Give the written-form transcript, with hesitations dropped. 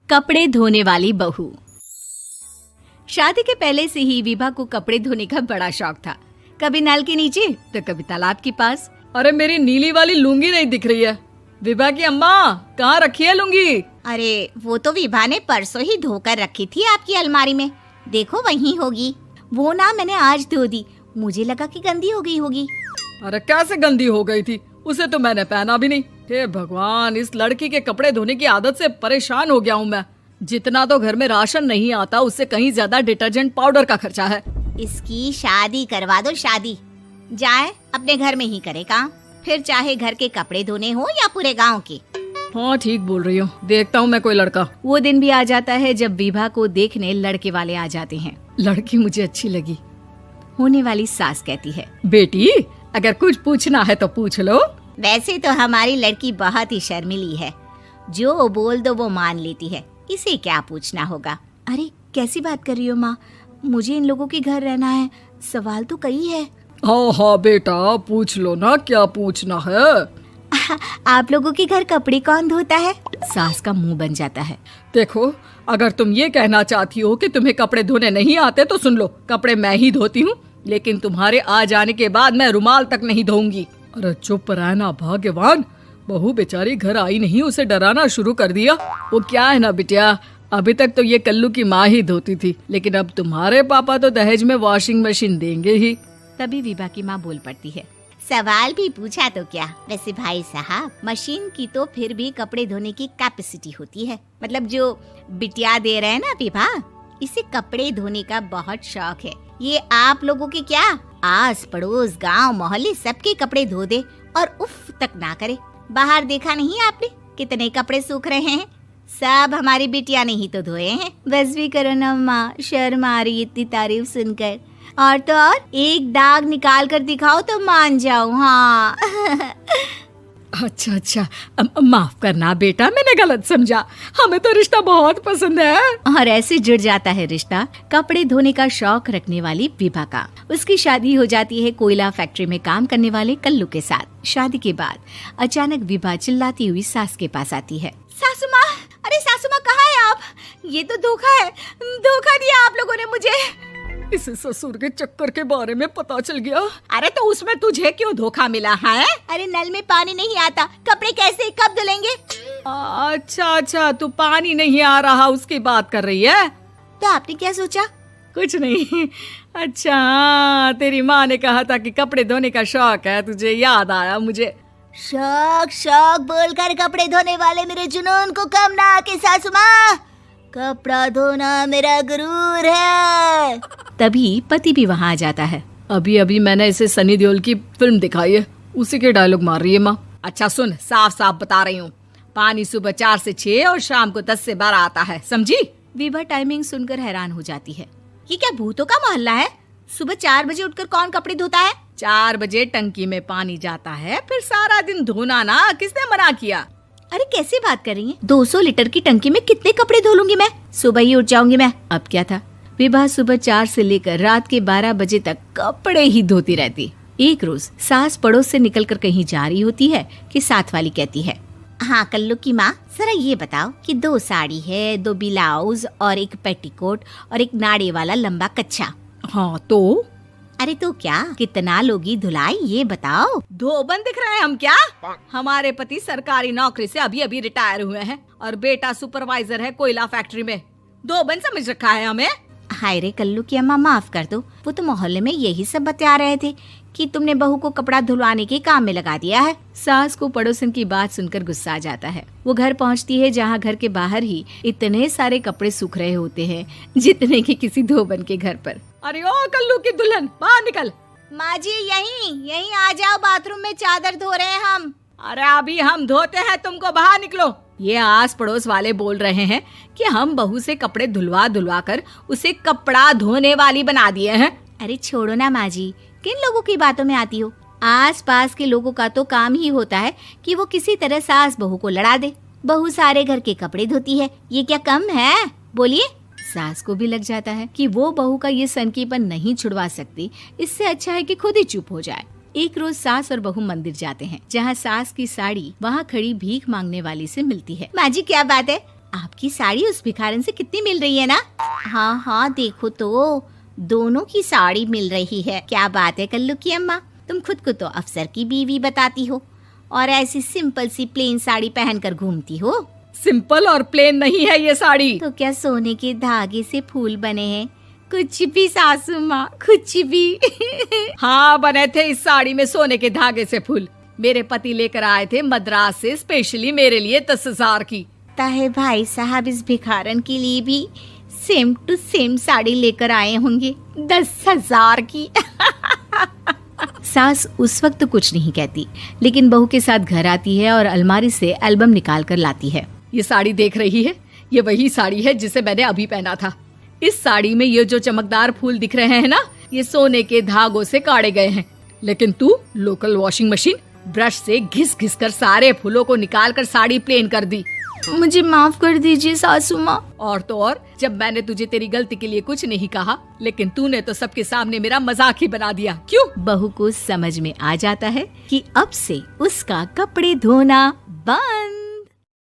कपड़े धोने वाली बहू। शादी के पहले से ही विभा को कपड़े धोने का बड़ा शौक था। कभी नल के नीचे तो कभी तालाब के पास। अरे मेरी नीली वाली लुंगी नहीं दिख रही है। विभा की अम्मा, कहाँ रखी है लुंगी? अरे वो तो विभा ने परसों ही धोकर रखी थी आपकी अलमारी में, देखो वहीं होगी। वो ना मैंने आज धो दी, मुझे लगा कि गंदी हो गई होगी। अरे कैसे गंदी हो गई थी? उसे तो मैंने पहना भी नहीं। हे भगवान, इस लड़की के कपड़े धोने की आदत से परेशान हो गया हूँ मैं। जितना तो घर में राशन नहीं आता, उससे कहीं ज्यादा डिटर्जेंट पाउडर का खर्चा है। इसकी शादी करवा दो, शादी जाए अपने घर में ही करे काम, फिर चाहे घर के कपड़े धोने हो या पूरे गांव के। हाँ ठीक बोल रही हो, देखता हूँ मैं कोई लड़का। वो दिन भी आ जाता है जब विभा को देखने लड़के वाले आ जाते हैं। लड़की मुझे अच्छी लगी। होने वाली सास कहती है, बेटी अगर कुछ पूछना है तो पूछ लो। वैसे तो हमारी लड़की बहुत ही शर्मीली है, जो बोल दो वो मान लेती है, इसे क्या पूछना होगा। अरे कैसी बात कर रही हो माँ, मुझे इन लोगों के घर रहना है, सवाल तो कई है। हाँ हाँ बेटा, पूछ लो ना, क्या पूछना है। आप लोगों के घर कपड़े कौन धोता है? सास का मुंह बन जाता है। देखो, अगर तुम ये कहना चाहती हो कि तुम्हें कपड़े धोने नहीं आते तो सुन लो, कपड़े मैं ही धोती हूँ, लेकिन तुम्हारे आ जाने के बाद मैं रुमाल तक नहीं धोऊंगी। अरे चुप रहना भाग्यवान, बहू बेचारी घर आई नहीं, उसे डराना शुरू कर दिया। वो क्या है ना बिटिया, अभी तक तो ये कल्लू की माँ ही धोती थी, लेकिन अब तुम्हारे पापा तो दहेज में वॉशिंग मशीन देंगे ही। तभी विभा की माँ बोल पड़ती है, सवाल भी पूछा तो क्या। वैसे भाई साहब, मशीन की तो फिर भी कपड़े धोने की कैपेसिटी होती है। मतलब जो बिटिया दे रहे हैं ना विभा, इसे कपड़े धोने का बहुत शौक है। ये आप लोगों के क्या, आस पड़ोस गांव मोहल्ले सबके कपड़े धो दे और उफ तक ना करे। बाहर देखा नहीं आपने कितने कपड़े सूख रहे हैं? सब हमारी बिटिया ने ही तो धोए हैं। बस भी करो ना माँ, शर्म आ रही इतनी तारीफ सुनकर। और तो और एक दाग निकाल कर दिखाओ तो मान जाओ। हाँ अच्छा, माफ करना बेटा, मैंने गलत समझा। हमें तो रिश्ता बहुत पसंद है। और ऐसे जुड़ जाता है रिश्ता कपड़े धोने का शौक रखने वाली विभा का। उसकी शादी हो जाती है कोयला फैक्ट्री में काम करने वाले कल्लू के साथ। शादी के बाद अचानक विभा चिल्लाती हुई सास के पास आती है। सासू माँ, अरे सासू माँ कहाँ है आप? ये तो धोखा है, धोखा दिया आप लोगों ने मुझे। इसे ससुर के चक्कर के बारे में पता चल गया। अरे तो उसमें तुझे क्यों धोखा मिला है? अरे नल में पानी नहीं आता, कपड़े कैसे कब धुलेंगे? अच्छा, तू पानी नहीं आ रहा उसकी बात कर रही है। तो आपने क्या सोचा? कुछ नहीं। अच्छा, तेरी माँ ने कहा था कि कपड़े धोने का शौक है तुझे, याद आया मुझे। शौक बोलकर कपड़े धोने वाले मेरे जुनून को कम ना आके सासू माँ, कपड़ा धोना मेरा गुरूर है। तभी पति भी वहाँ आ जाता है। अभी मैंने इसे सनी देओल की फिल्म दिखाई है, उसी के डायलॉग मार रही है माँ। अच्छा सुन, साफ बता रही हूँ, पानी सुबह 4 से 6 और शाम को 10 से 12 आता है, समझी? विभा टाइमिंग सुनकर हैरान हो जाती है। ये क्या भूतों का मोहल्ला है? सुबह 4 बजे उठकर कौन कपड़े धोता है? 4 बजे टंकी में पानी जाता है, फिर सारा दिन धोना ना, किसने मना किया? अरे कैसी बात कर रही हैं? 200 लीटर की टंकी में कितने कपड़े धो लूंगी मैं? सुबह ही उठ जाऊंगी मैं। अब क्या था, विभा सुबह 4 से लेकर रात के 12 बजे तक कपड़े ही धोती रहती। एक रोज सास पड़ोस से निकलकर कहीं जा रही होती है कि साथ वाली कहती है, हाँ कल्लू की माँ, जरा ये बताओ कि 2 साड़ी है, 2 ब्लाउज और एक पेटीकोट और एक नाड़े वाला लंबा कच्छा। हाँ तो? अरे तो क्या, कितना लोगी धुलाई ये बताओ। धोबन दिख रहे हैं हम क्या? हमारे पति सरकारी नौकरी से अभी रिटायर हुए हैं और बेटा सुपरवाइजर है कोयला फैक्ट्री में। धोबन समझ रखा है हमें। हाय रे कल्लू की अम्मा, माफ कर दो, वो तो मोहल्ले में यही सब बता रहे थे कि तुमने बहू को कपड़ा धुलवाने के काम में लगा दिया है। सास को पड़ोसन की बात सुनकर गुस्सा आ जाता है। वो घर पहुंचती है जहां घर के बाहर ही इतने सारे कपड़े सूख रहे होते हैं जितने कि किसी धोबन के घर पर। अरे ओ कल्लू की दुल्हन, बाहर निकल। माँ जी यहीं आ जाओ, बाथरूम में चादर धो रहे हैं हम। अरे अभी हम धोते हैं, तुमको बाहर निकलो। ये आस पड़ोस वाले बोल रहे हैं कि हम बहू से कपड़े धुलवा कर उसे कपड़ा धोने वाली बना दिए हैं। अरे छोड़ो ना माँ जी, किन लोगों की बातों में आती हो? आस पास के लोगों का तो काम ही होता है कि वो किसी तरह सास बहू को लड़ा दे। बहू सारे घर के कपड़े धोती है, ये क्या कम है? बोलिए। सास को भी लग जाता है कि वो बहू का ये सनकीपन नहीं छुड़वा सकती, इससे अच्छा है कि खुद ही चुप हो जाए। एक रोज सास और बहू मंदिर जाते हैं, जहाँ सास की साड़ी वहाँ खड़ी भीख मांगने वाली से मिलती है। माँ जी क्या बात है, आपकी साड़ी उस भिखारन से कितनी मिल रही है ना? हाँ हाँ देखो तो, दोनों की साड़ी मिल रही है। क्या बात है कल्लू की अम्मा, तुम खुद को तो अफसर की बीवी बताती हो और ऐसी सिंपल सी प्लेन साड़ी पहनकर घूमती हो। सिंपल और प्लेन नहीं है ये साड़ी। तो क्या सोने के धागे से फूल बने हैं? कुछ भी सासू माँ, कुछ भी। हाँ बने थे इस साड़ी में सोने के धागे से फूल। मेरे पति लेकर आए थे मद्रास से स्पेशली मेरे लिए 10,000 की। ताहे भाई साहब इस भिखारन के लिए भी सेम टू सेम साड़ी लेकर आए होंगे 10,000 की। सास उस वक्त तो कुछ नहीं कहती, लेकिन बहू के साथ घर आती है और अलमारी से एल्बम निकाल कर लाती है। ये साड़ी देख रही है, ये वही साड़ी है जिसे मैंने अभी पहना था। इस साड़ी में ये जो चमकदार फूल दिख रहे हैं ना, ये सोने के धागों से काढ़े गए हैं। लेकिन तू लोकल वॉशिंग मशीन ब्रश से घिस घिस कर सारे फूलों को निकाल कर साड़ी प्लेन कर दी। मुझे माफ कर दीजिए सासू माँ। और तो और, जब मैंने तुझे तेरी गलती के लिए कुछ नहीं कहा, लेकिन तूने तो सबके सामने मेरा मजाक ही बना दिया। क्यों? बहू को समझ में आ जाता है कि अब से उसका कपड़े धोना बंद।